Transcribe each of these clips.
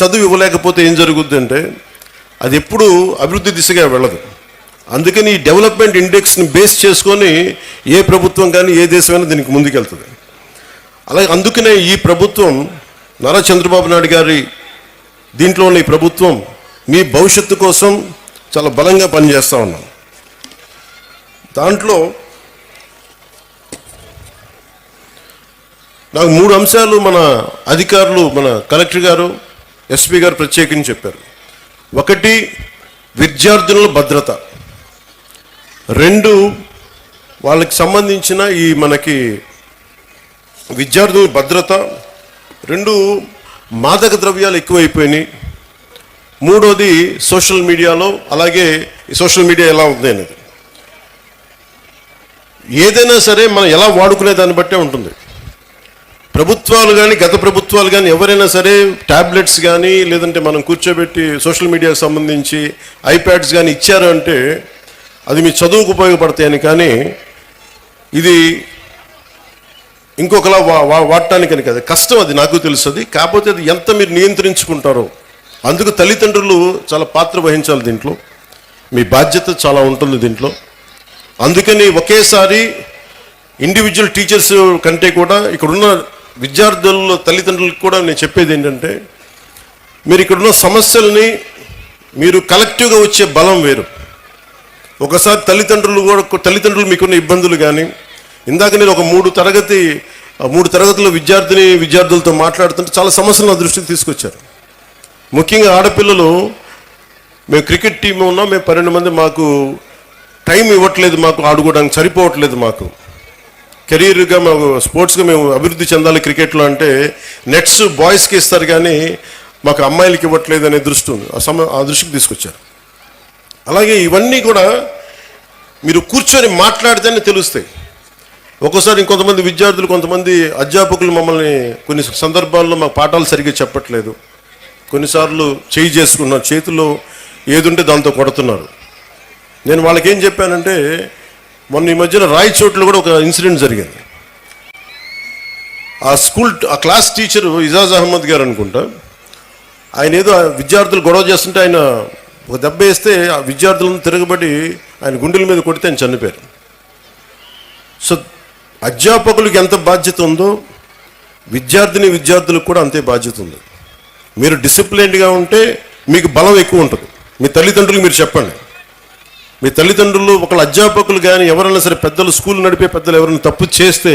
చదువు ఇవ్వలేకపోతే ఏం జరుగుద్ది అంటే అది ఎప్పుడు అభివృద్ధి దిశగా వెళ్ళదు. అందుకని ఈ డెవలప్మెంట్ ఇండెక్స్ని బేస్ చేసుకొని ఏ ప్రభుత్వం కానీ ఏ దేశమైనా దీనికి ముందుకెళ్తుంది. అలాగే అందుకనే ఈ ప్రభుత్వం నారా చంద్రబాబు నాయుడు గారి దీంట్లో ఉన్న ఈ ప్రభుత్వం మీ భవిష్యత్తు కోసం చాలా బలంగా పనిచేస్తూ ఉన్నాం. దాంట్లో నాకు 3 అంశాలు మన అధికారులు, మన కలెక్టర్ గారు, ఎస్పీ గారు ప్రత్యేకించి చెప్పారు. 1, విద్యార్థుల భద్రత. 2, వాళ్ళకి సంబంధించిన ఈ మనకి విద్యార్థుల భద్రత. 2, మాదక ద్రవ్యాలు ఎక్కువైపోయినాయి. 3వది సోషల్ మీడియాలో, అలాగే సోషల్ మీడియా ఎలా ఉంది అనేది. ఏదైనా సరే మనం ఎలా వాడుకునే దాన్ని బట్టే ఉంటుంది. ప్రభుత్వాలు కానీ, గత ప్రభుత్వాలు కానీ ఎవరైనా సరే ట్యాబ్లెట్స్ కానీ, లేదంటే మనం కూర్చోబెట్టి సోషల్ మీడియాకు సంబంధించి ఐప్యాడ్స్ కానీ ఇచ్చారు అంటే అది మీ చదువుకు ఉపయోగపడతాయని, కానీ ఇది ఇంకొకలా వాడటానికని కదా. కష్టం, అది నాకు తెలుస్తుంది. కాకపోతే అది ఎంత మీరు నియంత్రించుకుంటారో, అందుకు తల్లిదండ్రులు చాలా పాత్ర వహించాలి దీంట్లో. మీ బాధ్యత చాలా ఉంటుంది దీంట్లో. అందుకని ఒకేసారి ఇండివిజువల్ టీచర్స్ కంటే కూడా ఇక్కడున్న విద్యార్థుల తల్లిదండ్రులకు కూడా నేను చెప్పేది ఏంటంటే, మీరు ఇక్కడున్న సమస్యల్ని మీరు కలెక్టివ్గా వచ్చే బలం వేరు. ఒకసారి తల్లిదండ్రులు మీకున్న ఇబ్బందులు కానీ, ఇందాక నేను ఒక 3 తరగతుల విద్యార్థులతో మాట్లాడుతుంటే చాలా సమస్యలు నా దృష్టికి తీసుకొచ్చారు. ముఖ్యంగా ఆడపిల్లలు, మేము క్రికెట్ టీం ఉన్నాం, మేము 12 మంది, మాకు టైం ఇవ్వట్లేదు, మాకు ఆడుకోవడానికి సరిపోవట్లేదు, మాకు కెరీర్గా మాకు స్పోర్ట్స్గా మేము అభివృద్ధి చెందాలి క్రికెట్లో అంటే నెట్స్ బాయ్స్కి ఇస్తారు కానీ మాకు అమ్మాయిలకి ఇవ్వట్లేదు అనే దృష్టి ఉంది. ఆ దృష్టికి తీసుకొచ్చారు. అలాగే ఇవన్నీ కూడా మీరు కూర్చొని మాట్లాడితేనే తెలుస్తాయి. ఒక్కోసారి ఇంకొంతమంది విద్యార్థులు, కొంతమంది అధ్యాపకులు మమ్మల్ని కొన్ని సందర్భాల్లో మాకు పాఠాలు సరిగ్గా చెప్పట్లేదు, కొన్నిసార్లు చేసుకున్నారు, చేతిలో ఏదుంటే దాంతో కొడుతున్నారు. నేను వాళ్ళకి ఏం చెప్పానంటే, మొన్న ఈ మధ్యన రాయచోట్లో కూడా ఒక ఇన్సిడెంట్ జరిగింది. ఆ క్లాస్ టీచరు ఇజాజ్ అహ్మద్ గారు అనుకుంటా, ఆయన ఏదో విద్యార్థులు గొడవ చేస్తుంటే ఆయన ఒక దెబ్బ వేస్తే ఆ విద్యార్థులను తిరగబడి ఆయన గుండెల మీద కొడితే ఆయన చనిపోయారు. సో అధ్యాపకులకు ఎంత బాధ్యత ఉందో విద్యార్థులకు కూడా అంతే బాధ్యత ఉంది. మీరు డిసిప్లైన్డ్గా ఉంటే మీకు బలం ఎక్కువ ఉంటుంది. మీ తల్లిదండ్రులకు మీరు చెప్పండి. మీ తల్లిదండ్రులు, ఒకళ్ళ అధ్యాపకులు కానీ ఎవరైనా సరే, పెద్దలు, స్కూల్ నడిపే పెద్దలు ఎవరైనా తప్పు చేస్తే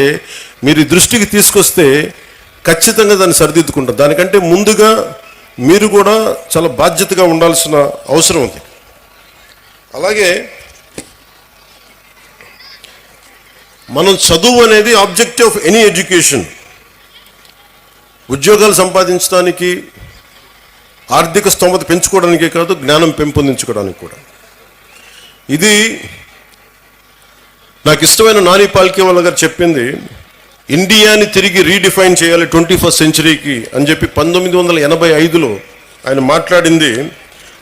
మీరు దృష్టికి తీసుకొస్తే ఖచ్చితంగా దాన్ని సరిదిద్దుకుంటారు. దానికంటే ముందుగా మీరు కూడా చాలా బాధ్యతగా ఉండాల్సిన అవసరం ఉంది. అలాగే మనం చదువు అనేది ఆబ్జెక్టివ్ ఆఫ్ ఎనీ ఎడ్యుకేషన్. ఉద్యోగాలు సంపాదించడానికి, ఆర్థిక స్తోమత పెంచుకోవడానికే కాదు, జ్ఞానం పెంపొందించుకోవడానికి కూడా. ఇది నాకు ఇష్టమైన నాని పాల్కేవాల గారు చెప్పింది. ఇండియాని తిరిగి రీడిఫైన్ చేయాలి 21st సెంచరీకి అని చెప్పి 1985లో ఆయన మాట్లాడింది.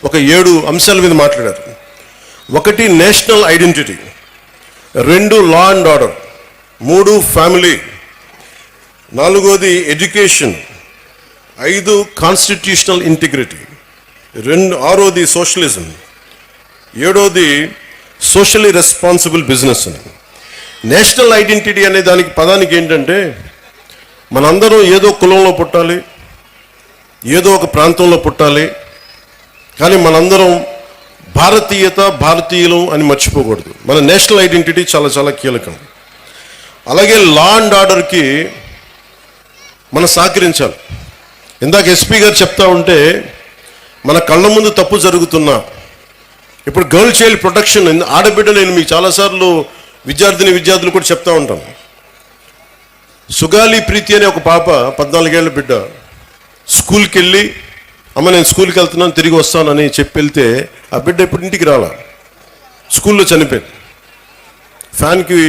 ఒక 7 అంశాల మీద మాట్లాడారు. 1, national identity. 2, law and order. 3, family. 4వది ఎడ్యుకేషన్. 5, constitutional integrity. 6వది సోషలిజం. 7వది సోషల్లీ రెస్పాన్సిబుల్ బిజినెస్ అని. నేషనల్ ఐడెంటిటీ అనే దానికి పదానికి ఏంటంటే, మనందరం ఏదో కులంలో పుట్టాలి, ఏదో ఒక ప్రాంతంలో పుట్టాలి, కానీ మనందరం భారతీయులు అని మర్చిపోకూడదు. మన నేషనల్ ఐడెంటిటీ చాలా చాలా కీలకం. అలాగే లా అండ్ ఆర్డర్కి మనం సహకరించాలి. ఇందాక ఎస్పీ గారు చెప్తా ఉంటే, మన కళ్ళ ముందు తప్పు జరుగుతున్నా, ఇప్పుడు గర్ల్ చైల్డ్ ప్రొటెక్షన్, ఆడబిడ్డ, నేను మీకు చాలాసార్లు విద్యార్థులు కూడా చెప్తా ఉంటాను. సుగాలి ప్రీతి అనే ఒక పాప, 14 ఏళ్ల బిడ్డ, స్కూల్కి వెళ్ళి, అమ్మ నేను స్కూల్కి వెళ్తున్నాను, తిరిగి వస్తానని చెప్పి వెళ్తే ఆ బిడ్డ ఇప్పుడు ఇంటికి రాలా, స్కూల్లో చనిపోయింది. ఫ్యాన్కి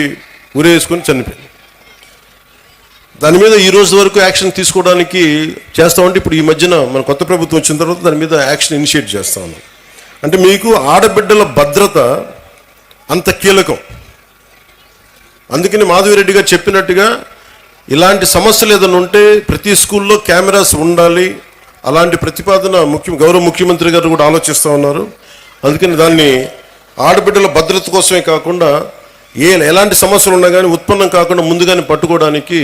ఉరేసుకొని చనిపోయింది. దాని మీద ఈ రోజు వరకు యాక్షన్ తీసుకోవడానికి చేస్తామంటే, ఇప్పుడు ఈ మధ్యన మన కొత్త ప్రభుత్వం వచ్చిన తర్వాత దాని మీద యాక్షన్ ఇనిషియేట్ చేస్తా ఉన్నాం. అంటే మీకు ఆడబిడ్డల భద్రత అంత కీలకం. అందుకని మాధవిరెడ్డి గారు చెప్పినట్టుగా ఇలాంటి సమస్యలు ఏదైనా ఉంటే ప్రతి స్కూల్లో కెమెరాస్ ఉండాలి. అలాంటి ప్రతిపాదన గౌరవ ముఖ్యమంత్రి గారు కూడా ఆలోచిస్తూ ఉన్నారు. అందుకని దాన్ని ఆడబిడ్డల భద్రత కోసమే కాకుండా ఎలాంటి సమస్యలు ఉన్నా కానీ ఉత్పన్నం కాకుండా ముందుగానే పట్టుకోవడానికి